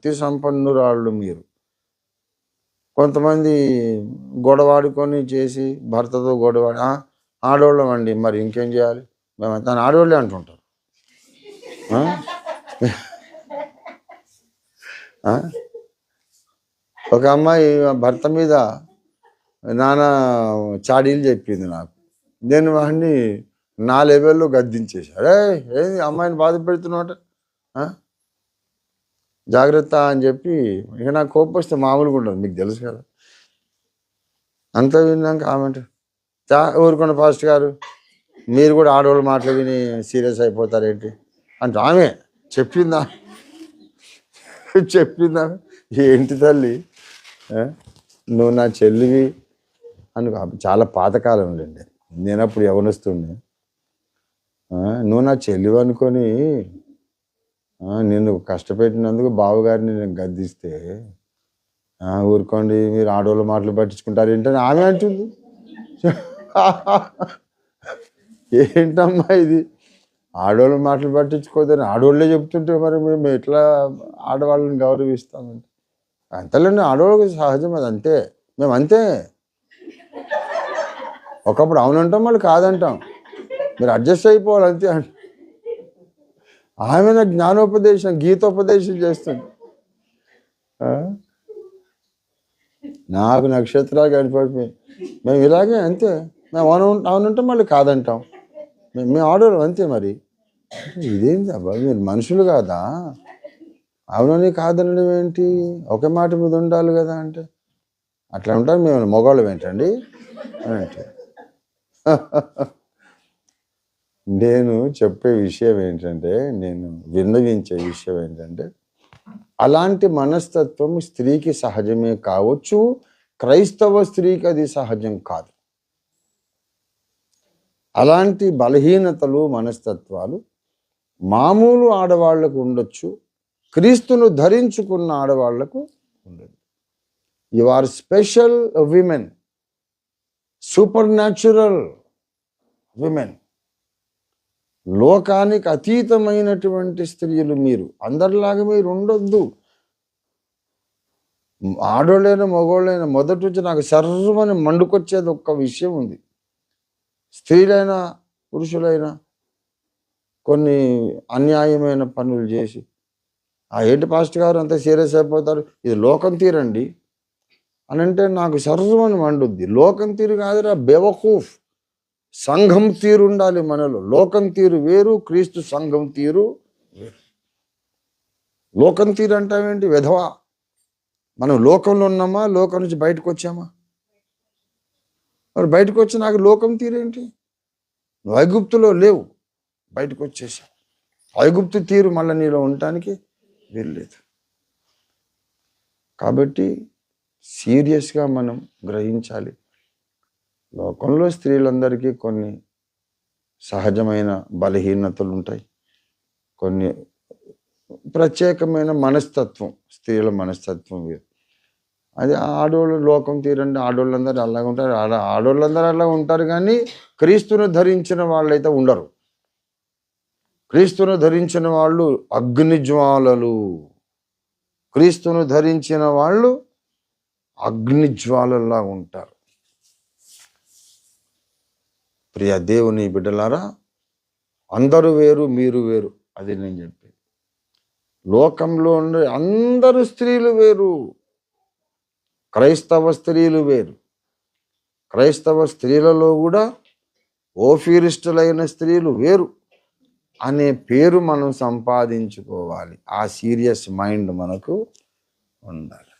భక్తి సంపన్నురాళ్ళు మీరు. కొంతమంది గొడవాడుకొని చేసి భర్తతో గొడవాడి ఆడవాళ్ళం అండి, మరి ఇంకేం చేయాలి, మేమంతా ఆడవాళ్ళే అంటుంటారు. ఒక అమ్మాయి భర్త మీద నానా చాడీలు చెప్పింది నాకు. నేను వాడిని నా లెవెల్లో గద్దించేశాడు. ఏది అమ్మాయిని బాధ పెడుతున్నాట, జాగ్రత్త అని చెప్పి. ఇక నాకు కోపం వస్తే మామూలుగా ఉండదు, మీకు తెలుసు కదా. అంతా విన్నాక ఆమె ఊరుకున్న పాస్ట్ గారు, మీరు కూడా ఆడవాళ్ళు మాటలు విని సీరియస్ అయిపోతారేంటి అంటే ఆమె చెప్పిందా. ఏంటి తల్లి, నువ్వు నా చెల్లివి అని. చాలా పాతకాలం లేండి, నేనప్పుడు యవనొస్తుండే. నువ్వు నా చెల్లివి అనుకొని నిన్ను కష్టపెట్టినందుకు బావగారిని నేను గద్దిస్తే ఊరుకోండి మీరు ఆడవాళ్ళ మాటలు పట్టించుకుంటారు ఏంటని ఆమె అంటుంది. ఏంటమ్మా ఇది, ఆడవాళ్ళ మాటలు పట్టించుకోదని ఆడవాళ్ళే చెప్తుంటే మరి మేము ఎట్లా ఆడవాళ్ళని గౌరవిస్తామంటే. అంతేలేండి, ఆడవాళ్ళకి సహజం, అది అంతే, మేము అంతే. ఒకప్పుడు అవునంటాం, మళ్ళీ కాదంటాం, మీరు అడ్జస్ట్ అయిపోవాలి అంతే. ఆమె నాకు జ్ఞానోపదేశం, గీతోపదేశం చేస్తుంది. నాకు నక్షత్రాలు గడిపడిపోయి మేము ఇలాగే అంతే. మేము అవునంటాం, మళ్ళీ కాదంటాం, మేము ఆడవాళ్ళం అంతే. మరి ఇదేంటి అబ్బా, మీరు మనుషులు కాదా, అవునని కాదనడం ఏంటి, ఒకే మాట మీద ఉండాలి కదా అంటే అట్లా ఉంటారు. మేము మగవాళ్ళం ఏంటండి అంటే. నేను చెప్పే విషయం ఏంటంటే, నేను విన్నవించే విషయం ఏంటంటే, అలాంటి మనస్తత్వం స్త్రీకి సహజమే కావచ్చు, క్రైస్తవ స్త్రీకి అది సహజం కాదు. అలాంటి బలహీనతలు మనస్తత్వాలు మామూలు ఆడవాళ్లకు ఉండొచ్చు, క్రీస్తును ధరించుకున్న ఆడవాళ్లకు ఉండదు. You are special women, supernatural women, లోకానికి అతీతమైనటువంటి స్త్రీలు మీరు. అందరిలాగా మీరు ఉండొద్దు. ఆడోళ్ళైనా మగోళ్ళైనా మొదటి నుంచి నాకు సర్వమని మండుకొచ్చేది ఒక్క విషయం ఉంది. స్త్రీలైనా పురుషులైనా కొన్ని అన్యాయమైన పనులు చేసి ఏంటి పాస్టర్ గారు అంత సీరియస్ అయిపోతారు, ఇది లోకం తీరండి అని అంటే నాకు సర్వమని మండుద్ది. లోకం తీరు కాదురా బేవకూఫ్, సంఘం తీరు ఉండాలి మనలో. లోకం తీరు వేరు, క్రీస్తు సంఘం తీరు వేరు. లోకం తీరు అంటావేంటి విధవా, మనం లోకంలో ఉన్నామా, లోకం నుంచి బయటకు వచ్చామా? మరి బయటకు వచ్చి నాకు లోకం తీరేంటి, నువ్వు ఐగుప్తులో లేవు, బయటకు వచ్చేసా. ఐగుప్తు తీరు మళ్ళీ నీలో ఉండటానికి వీల్లేదు. కాబట్టి సీరియస్గా మనం గ్రహించాలి. లోకంలో స్త్రీలందరికీ కొన్ని సహజమైన బలహీనతలు ఉంటాయి, కొన్ని ప్రత్యేకమైన మనస్తత్వం, స్త్రీల మనస్తత్వం వేరు. అది ఆడవాళ్ళు లోకం తీరండి, ఆడవాళ్ళందరూ అలాగే ఉంటారు, ఆడవాళ్ళందరూ అలా ఉంటారు. కానీ క్రీస్తును ధరించిన వాళ్ళైతే ఉండరు. క్రీస్తును ధరించిన వాళ్ళు అగ్నిజ్వాలలు, క్రీస్తును ధరించిన వాళ్ళు అగ్నిజ్వాలలా ఉంటారు. ప్రియ దేవుని బిడ్డలారా, అందరూ వేరు, మీరు వేరు, అది నేను చెప్పేది. లోకంలో ఉండే అందరు స్త్రీలు వేరు, క్రైస్తవ స్త్రీలు వేరు. క్రైస్తవ స్త్రీలలో కూడా ఓఫీరిస్టులైన స్త్రీలు వేరు అనే పేరు మనం సంపాదించుకోవాలి. ఆ సీరియస్ మైండ్ మనకు ఉండాలి.